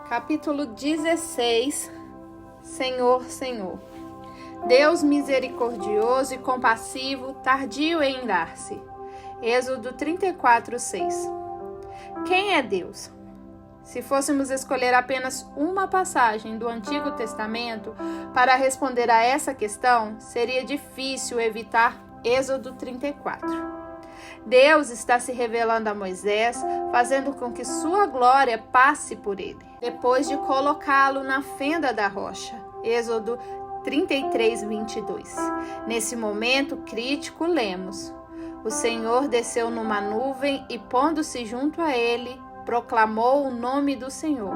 Capítulo 16. Senhor, Senhor. Deus misericordioso e compassivo, tardio em irar-se. Êxodo 34:6. Quem é Deus? Se fôssemos escolher apenas uma passagem do Antigo Testamento para responder a essa questão, seria difícil evitar Êxodo 34. Deus está se revelando a Moisés, fazendo com que sua glória passe por ele, depois de colocá-lo na fenda da rocha. Êxodo 33:22. Nesse momento crítico, lemos: O Senhor desceu numa nuvem e, pondo-se junto a ele, proclamou o nome do Senhor.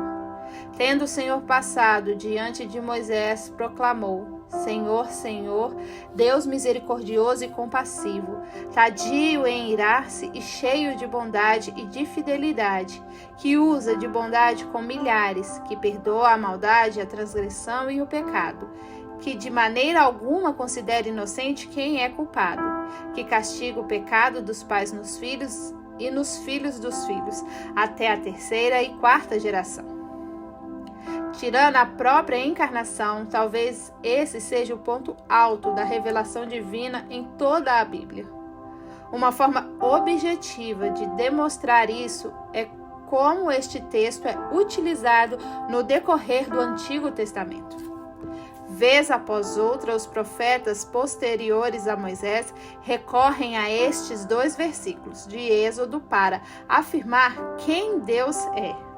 Tendo o Senhor passado diante de Moisés, proclamou: Senhor, Senhor, Deus misericordioso e compassivo, tardio em irar-se e cheio de bondade e de fidelidade, que usa de bondade com milhares, que perdoa a maldade, a transgressão e o pecado, que de maneira alguma considera inocente quem é culpado, que castiga o pecado dos pais nos filhos e nos filhos dos filhos, até a terceira e quarta geração. Tirando a própria encarnação, talvez esse seja o ponto alto da revelação divina em toda a Bíblia. Uma forma objetiva de demonstrar isso é como este texto é utilizado no decorrer do Antigo Testamento. Vez após outra, os profetas posteriores a Moisés recorrem a estes dois versículos de Êxodo para afirmar quem Deus é.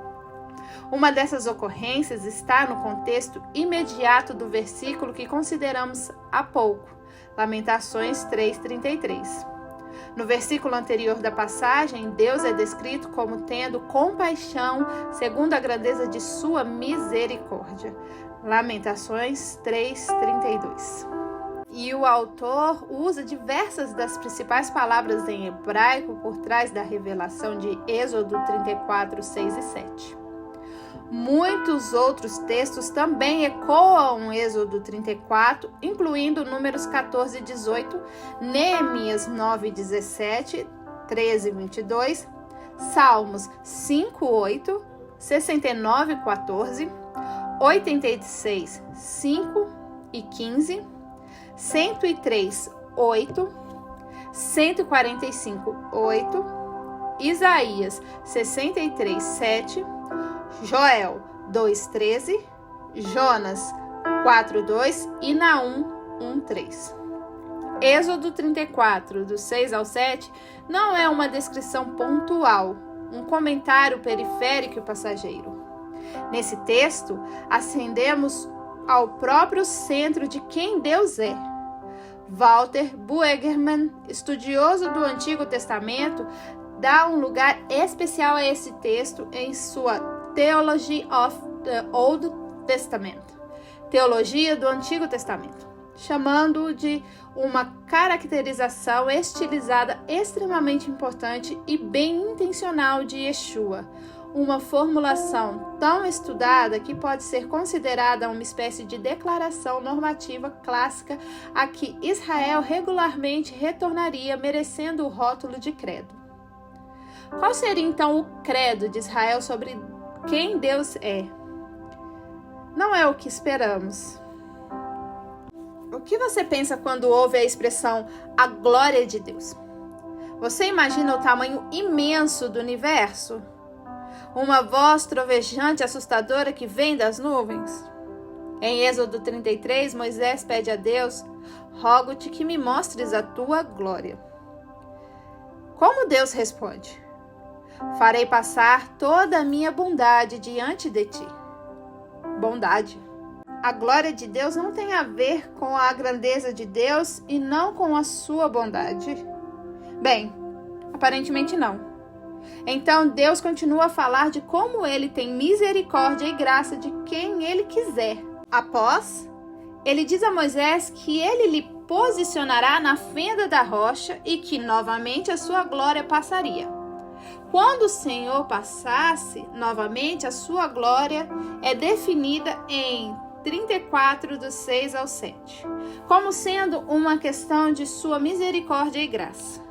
Uma dessas ocorrências está no contexto imediato do versículo que consideramos há pouco, Lamentações 3:33. No versículo anterior da passagem, Deus é descrito como tendo compaixão segundo a grandeza de sua misericórdia. Lamentações 3:32. E o autor usa diversas das principais palavras em hebraico por trás da revelação de Êxodo 34:6 e 7. Muitos outros textos também ecoam Êxodo 34, incluindo Números 14:18, Neemias 9:17, 13:22, Salmos 5:8, 69:14, 86:5 e 15, 103:8, 145:8, Isaías 63:7, Joel 2:13, Jonas 4:2 e Naum 1:3. Êxodo 34, do 6 ao 7, não é uma descrição pontual, um comentário periférico e passageiro. Nesse texto, ascendemos ao próprio centro de quem Deus é. Walter Brueggemann, estudioso do Antigo Testamento, dá um lugar especial a esse texto em sua Theology of the Old Testament, Teologia do Antigo Testamento, chamando-o de uma caracterização estilizada extremamente importante e bem intencional de Yeshua, uma formulação tão estudada que pode ser considerada uma espécie de declaração normativa clássica a que Israel regularmente retornaria, merecendo o rótulo de credo. Qual seria então o credo de Israel sobre quem Deus é? Não é o que esperamos. O que você pensa quando ouve a expressão a glória de Deus? Você imagina o tamanho imenso do universo? Uma voz trovejante e assustadora que vem das nuvens? Em Êxodo 33, Moisés pede a Deus: rogo-te que me mostres a tua glória. Como Deus responde? Farei passar toda a minha bondade diante de ti. Bondade. A glória de Deus não tem a ver com a grandeza de Deus e não com a sua bondade? Bem, aparentemente não. Então Deus continua a falar de como ele tem misericórdia e graça de quem ele quiser. Após, ele diz a Moisés que ele lhe posicionará na fenda da rocha e que novamente a sua glória passaria. Quando o Senhor passasse, novamente a sua glória é definida em 34, do 6 ao 7, como sendo uma questão de sua misericórdia e graça.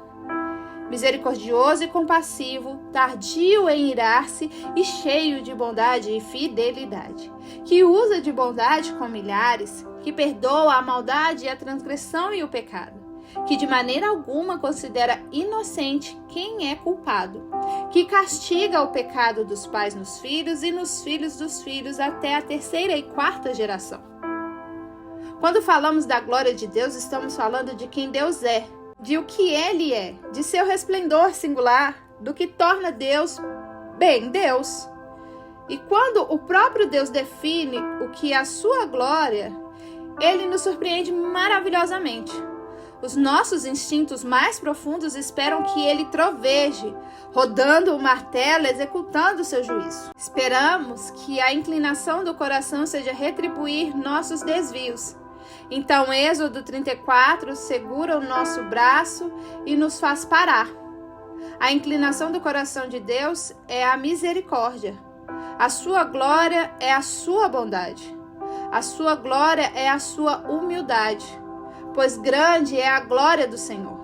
misericordioso e compassivo, tardio em irar-se e cheio de bondade e fidelidade, que usa de bondade com milhares, que perdoa a maldade, a transgressão e o pecado, que de maneira alguma considera inocente quem é culpado, que castiga o pecado dos pais nos filhos e nos filhos dos filhos até a 3ª e 4ª geração. Quando falamos da glória de Deus, estamos falando de quem Deus é, de o que Ele é, de seu resplendor singular, do que torna Deus, bem, Deus. E quando o próprio Deus define o que é a sua glória, Ele nos surpreende maravilhosamente. Os nossos instintos mais profundos esperam que Ele troveje, rodando o martelo, executando o seu juízo. Esperamos que a inclinação do coração seja retribuir nossos desvios. Então, Êxodo 34 segura o nosso braço e nos faz parar. A inclinação do coração de Deus é a misericórdia. A sua glória é a sua bondade. A sua glória é a sua humildade, pois grande é a glória do Senhor.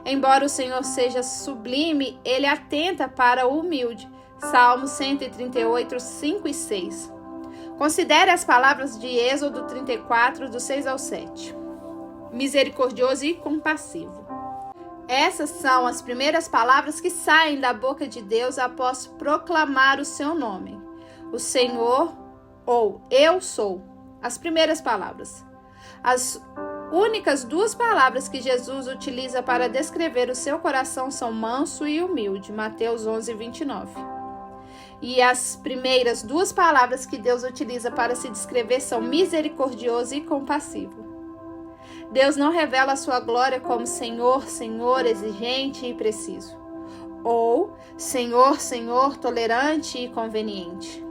Embora o Senhor seja sublime, Ele atenta para o humilde. Salmos 138, 5 e 6. Considere as palavras de Êxodo 34, do 6 ao 7. Misericordioso e compassivo. Essas são as primeiras palavras que saem da boca de Deus após proclamar o seu nome. O Senhor, ou Eu sou. As primeiras palavras. As únicas 2 palavras que Jesus utiliza para descrever o seu coração são manso e humilde. Mateus 11, 29. E as primeiras 2 palavras que Deus utiliza para se descrever são misericordioso e compassivo. Deus não revela a sua glória como Senhor, Senhor, exigente e preciso, ou Senhor, Senhor, tolerante e conveniente.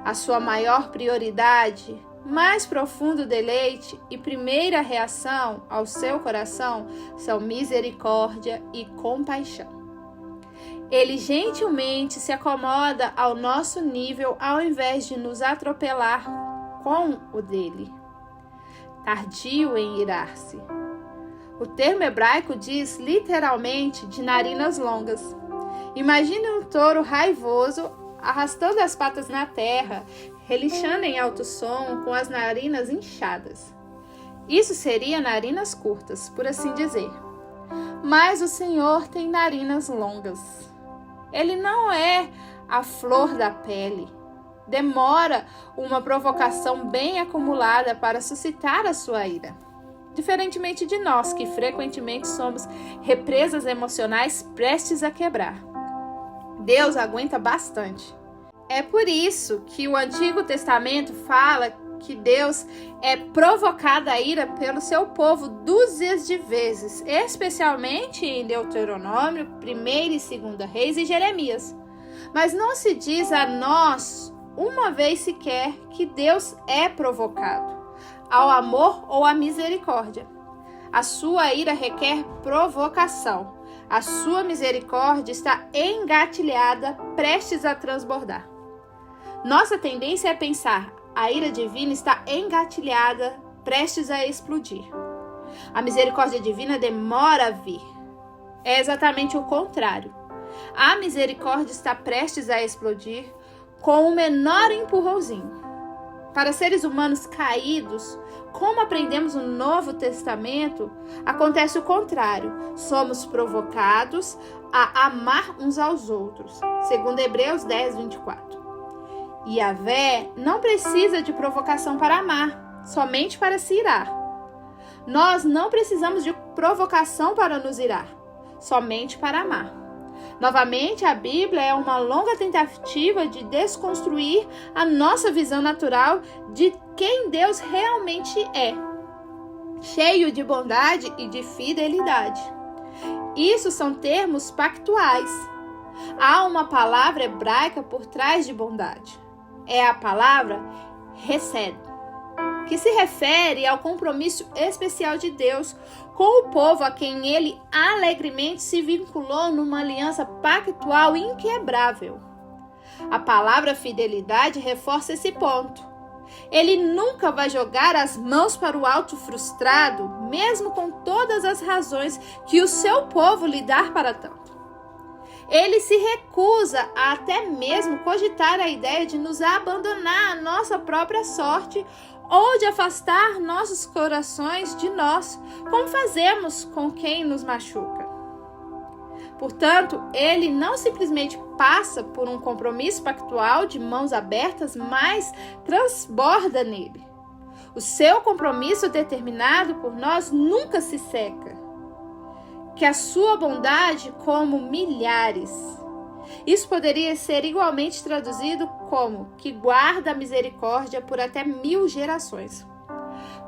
A sua maior prioridade, mais profundo deleite e primeira reação ao seu coração são misericórdia e compaixão. Ele gentilmente se acomoda ao nosso nível ao invés de nos atropelar com o dele. Tardio em irar-se. O termo hebraico diz literalmente de narinas longas. Imagine um touro raivoso arrastando as patas na terra, relinchando em alto som com as narinas inchadas. Isso seria narinas curtas, por assim dizer. Mas o Senhor tem narinas longas. Ele não é a flor da pele. Demora uma provocação bem acumulada para suscitar a sua ira. Diferentemente de nós, que frequentemente somos represas emocionais prestes a quebrar. Deus aguenta bastante. É por isso que o Antigo Testamento fala que Deus é provocado à ira pelo seu povo dúzias de vezes, especialmente em Deuteronômio, 1ª e 2ª Reis e Jeremias. Mas não se diz a nós, uma vez sequer, que Deus é provocado ao amor ou à misericórdia. A sua ira requer provocação. A sua misericórdia está engatilhada, prestes a transbordar. Nossa tendência é pensar: a ira divina está engatilhada, prestes a explodir. A misericórdia divina demora a vir. É exatamente o contrário. A misericórdia está prestes a explodir com o menor empurrãozinho. Para seres humanos caídos, como aprendemos no Novo Testamento, acontece o contrário. Somos provocados a amar uns aos outros, segundo Hebreus 10, 24. Yahvé não precisa de provocação para amar, somente para se irar. Nós não precisamos de provocação para nos irar, somente para amar. Novamente, a Bíblia é uma longa tentativa de desconstruir a nossa visão natural de quem Deus realmente é, cheio de bondade e de fidelidade. Isso são termos pactuais. Há uma palavra hebraica por trás de bondade. É a palavra hesed, que se refere ao compromisso especial de Deus com o povo a quem ele alegremente se vinculou numa aliança pactual inquebrável. A palavra fidelidade reforça esse ponto. Ele nunca vai jogar as mãos para o alto frustrado, mesmo com todas as razões que o seu povo lhe dá para tanto. Ele se recusa a até mesmo cogitar a ideia de nos abandonar à nossa própria sorte ou de afastar nossos corações de nós, como fazemos com quem nos machuca. Portanto, ele não simplesmente passa por um compromisso pactual de mãos abertas, mas transborda nele. O seu compromisso determinado por nós nunca se seca. Que a sua bondade como milhares. Isso poderia ser igualmente traduzido como que guarda a misericórdia por até 1000 gerações.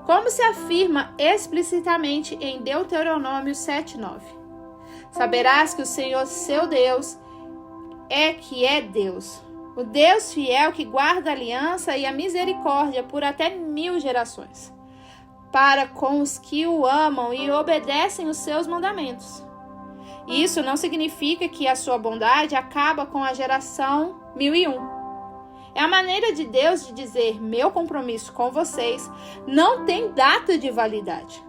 Como se afirma explicitamente em Deuteronômio 7:9. Saberás que o Senhor, seu Deus, é Deus. O Deus fiel que guarda a aliança e a misericórdia por até 1000 gerações. Para com os que o amam e obedecem os seus mandamentos. Isso não significa que a sua bondade acaba com a geração 1001. É a maneira de Deus de dizer: meu compromisso com vocês não tem data de validade.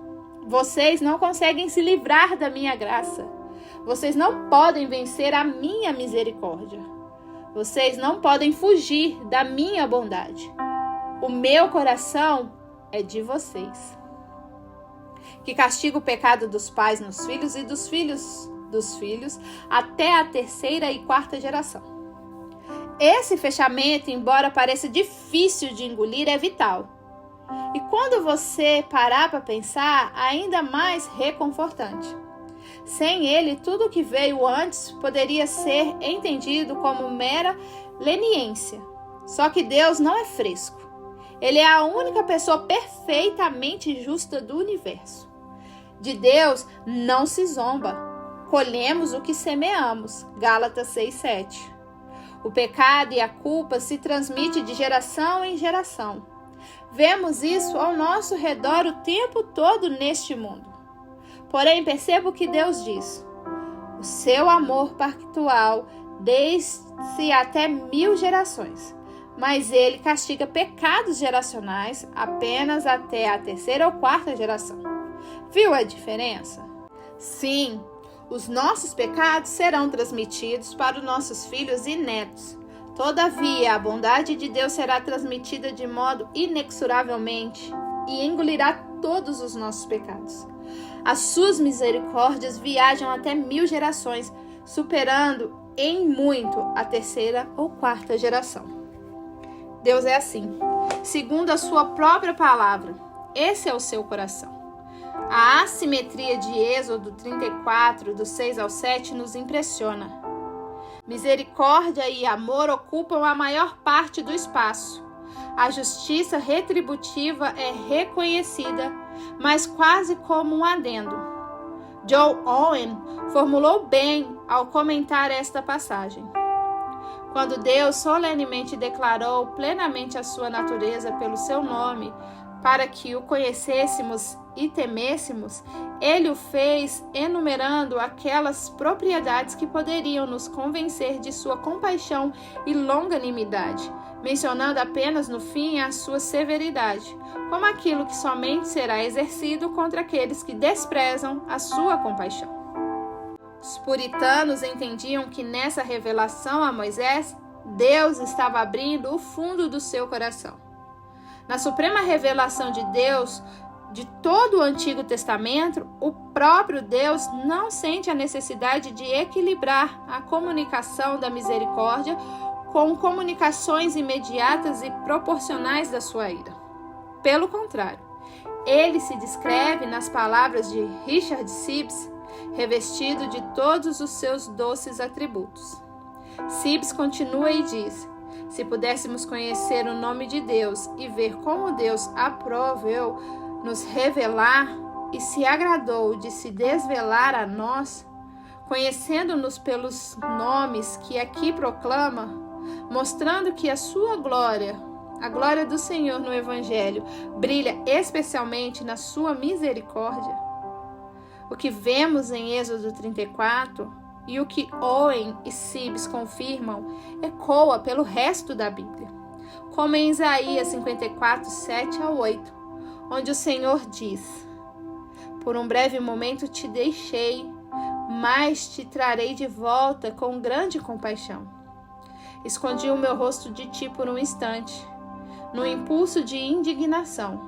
Vocês não conseguem se livrar da minha graça. Vocês não podem vencer a minha misericórdia. Vocês não podem fugir da minha bondade. O meu coração é de vocês. Que castiga o pecado dos pais nos filhos e dos filhos até a 3ª e 4ª geração. Esse fechamento, embora pareça difícil de engolir, é vital. E quando você parar para pensar, ainda mais reconfortante. Sem ele, tudo o que veio antes poderia ser entendido como mera leniência. Só que Deus não é fresco. Ele é a única pessoa perfeitamente justa do universo. De Deus não se zomba. Colhemos o que semeamos. Gálatas 6:7. O pecado e a culpa se transmitem de geração em geração. Vemos isso ao nosso redor o tempo todo neste mundo. Porém, perceba o que Deus diz. O seu amor pactual desde até 1000 gerações. Mas ele castiga pecados geracionais apenas até a 3ª ou 4ª geração. Viu a diferença? Sim, os nossos pecados serão transmitidos para os nossos filhos e netos. Todavia, a bondade de Deus será transmitida de modo inexoravelmente e engolirá todos os nossos pecados. As suas misericórdias viajam até 1000 gerações, superando em muito a 3ª ou 4ª geração. Deus é assim, segundo a sua própria palavra. Esse é o seu coração. A assimetria de Êxodo 34, do 6 ao 7, nos impressiona. Misericórdia e amor ocupam a maior parte do espaço. A justiça retributiva é reconhecida, mas quase como um adendo. Joe Owen formulou bem ao comentar esta passagem. Quando Deus solenemente declarou plenamente a sua natureza pelo seu nome, para que o conhecêssemos e temêssemos, ele o fez enumerando aquelas propriedades que poderiam nos convencer de sua compaixão e longanimidade, mencionando apenas no fim a sua severidade, como aquilo que somente será exercido contra aqueles que desprezam a sua compaixão. Os puritanos entendiam que nessa revelação a Moisés, Deus estava abrindo o fundo do seu coração. Na suprema revelação de Deus de todo o Antigo Testamento, o próprio Deus não sente a necessidade de equilibrar a comunicação da misericórdia com comunicações imediatas e proporcionais da sua ira. Pelo contrário, ele se descreve nas palavras de Richard Sibbes, revestido de todos os seus doces atributos. Sibbes continua e diz: se pudéssemos conhecer o nome de Deus e ver como Deus aproveu nos revelar e se agradou de se desvelar a nós, conhecendo-nos pelos nomes que aqui proclama, mostrando que a sua glória, a glória do Senhor no Evangelho, brilha especialmente na sua misericórdia. O que vemos em Êxodo 34 e o que Owen e Sibbes confirmam ecoa pelo resto da Bíblia. como em Isaías 54, 7 a 8, onde o Senhor diz: por um breve momento te deixei, mas te trarei de volta com grande compaixão. Escondi o meu rosto de ti por um instante, no impulso de indignação,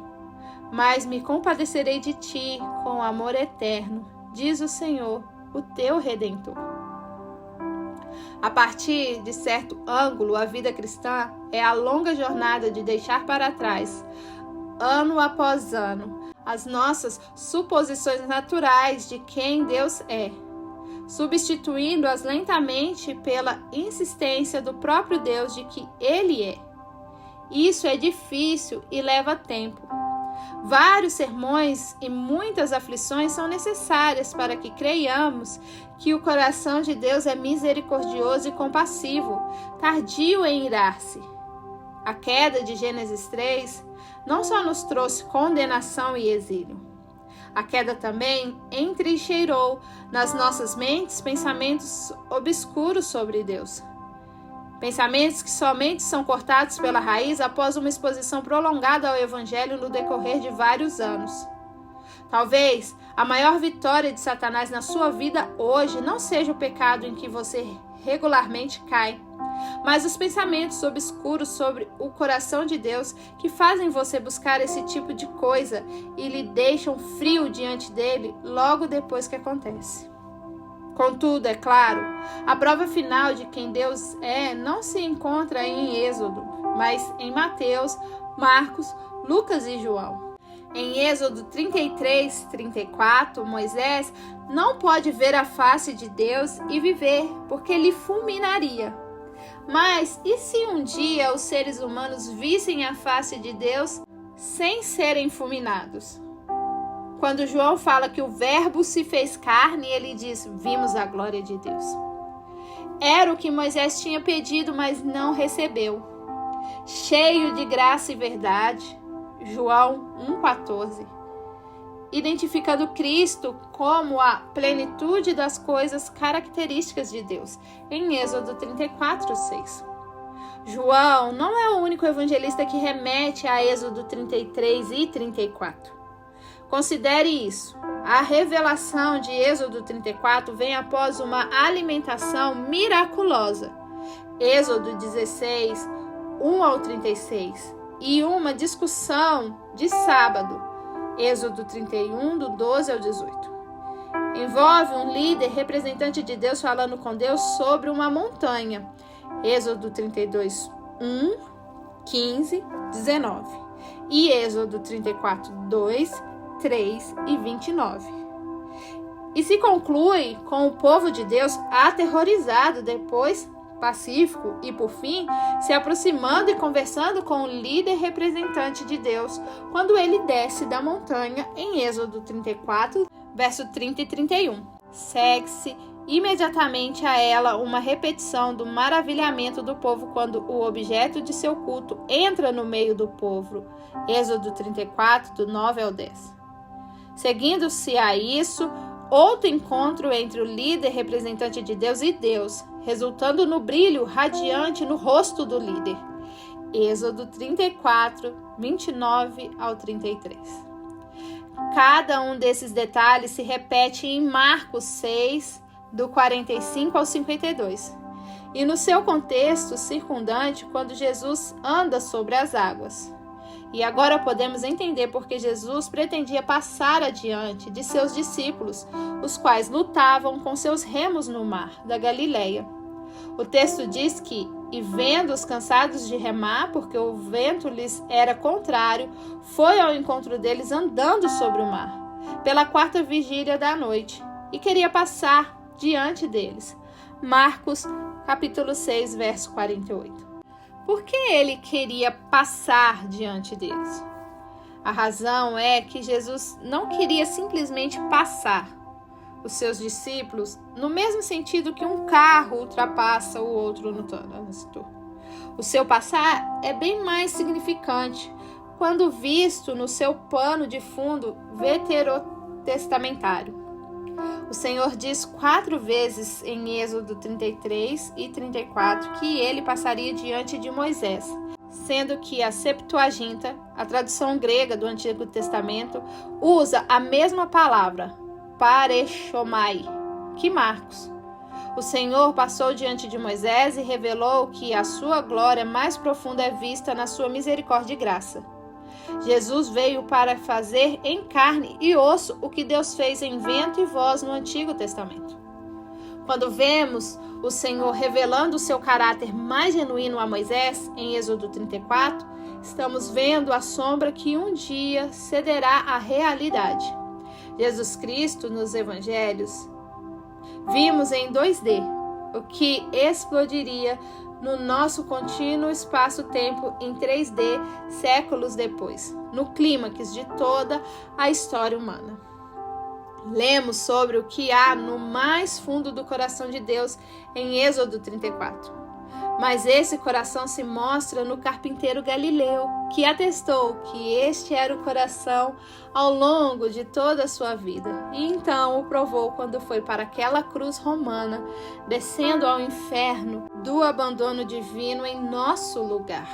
mas me compadecerei de ti com amor eterno, diz o Senhor, o teu Redentor. A partir de certo ângulo, a vida cristã é a longa jornada de deixar para trás, ano após ano, as nossas suposições naturais de quem Deus é, substituindo-as lentamente pela insistência do próprio Deus de que Ele é. Isso é difícil e leva tempo. Vários sermões e muitas aflições são necessárias para que creiamos que o coração de Deus é misericordioso e compassivo, tardio em irar-se. A queda de Gênesis 3 não só nos trouxe condenação e exílio. A queda também entrincheirou nas nossas mentes pensamentos obscuros sobre Deus. Pensamentos que somente são cortados pela raiz após uma exposição prolongada ao Evangelho no decorrer de vários anos. Talvez a maior vitória de Satanás na sua vida hoje não seja o pecado em que você regularmente cai, mas os pensamentos obscuros sobre o coração de Deus que fazem você buscar esse tipo de coisa e lhe deixam frio diante dele logo depois que acontece. Contudo, é claro, a prova final de quem Deus é não se encontra em Êxodo, mas em Mateus, Marcos, Lucas e João. Em Êxodo 33, 34, Moisés não pode ver a face de Deus e viver, porque lhe fulminaria. Mas e se um dia os seres humanos vissem a face de Deus sem serem fulminados? Quando João fala que o Verbo se fez carne, ele diz: vimos a glória de Deus. Era o que Moisés tinha pedido, mas não recebeu. Cheio de graça e verdade, João 1,14. Identificando Cristo como a plenitude das coisas características de Deus, em Êxodo 34, 6. João não é o único evangelista que remete a Êxodo 33 e 34. Considere isso. A revelação de Êxodo 34 vem após uma alimentação miraculosa. Êxodo 16, 1 ao 36. E uma discussão de sábado. Êxodo 31, do 12 ao 18. Envolve um líder representante de Deus falando com Deus sobre uma montanha. Êxodo 32, 1, 15, 19. E Êxodo 34, 2, 3 e 29. E se conclui com o povo de Deus aterrorizado, depois pacífico e, por fim, se aproximando e conversando com o líder representante de Deus quando ele desce da montanha em Êxodo 34, verso 30 e 31. Segue-se imediatamente a ela uma repetição do maravilhamento do povo quando o objeto de seu culto entra no meio do povo. Êxodo 34, do 9 ao 10. Seguindo-se a isso, outro encontro entre o líder representante de Deus e Deus, resultando no brilho radiante no rosto do líder. Êxodo 34, 29 ao 33. Cada um desses detalhes se repete em Marcos 6, do 45 ao 52, e no seu contexto circundante quando Jesus anda sobre as águas. E agora podemos entender porque Jesus pretendia passar adiante de seus discípulos, os quais lutavam com seus remos no mar da Galileia. O texto diz que, e vendo-os cansados de remar, porque o vento lhes era contrário, foi ao encontro deles andando sobre o mar, pela 4ª vigília da noite, e queria passar diante deles. Marcos, capítulo 6, verso 48. Por que ele queria passar diante deles? A razão é que Jesus não queria simplesmente passar os seus discípulos no mesmo sentido que um carro ultrapassa o outro no trânsito. O seu passar é bem mais significante quando visto no seu pano de fundo veterotestamentário. O Senhor diz 4 vezes em Êxodo 33 e 34 que ele passaria diante de Moisés, sendo que a Septuaginta, a tradução grega do Antigo Testamento, usa a mesma palavra, parechomai, que Marcos. O Senhor passou diante de Moisés e revelou que a sua glória mais profunda é vista na sua misericórdia e graça. Jesus veio para fazer em carne e osso o que Deus fez em vento e voz no Antigo Testamento. Quando vemos o Senhor revelando o seu caráter mais genuíno a Moisés, em Êxodo 34, estamos vendo a sombra que um dia cederá à realidade. Jesus Cristo, nos Evangelhos, vimos em 2D, o que explodiria no nosso contínuo espaço-tempo em 3D séculos depois, no clímax de toda a história humana. Lemos sobre o que há no mais fundo do coração de Deus em Êxodo 34. Mas esse coração se mostra no carpinteiro Galileu, que atestou que este era o coração ao longo de toda a sua vida. E então o provou quando foi para aquela cruz romana, descendo ao inferno do abandono divino em nosso lugar.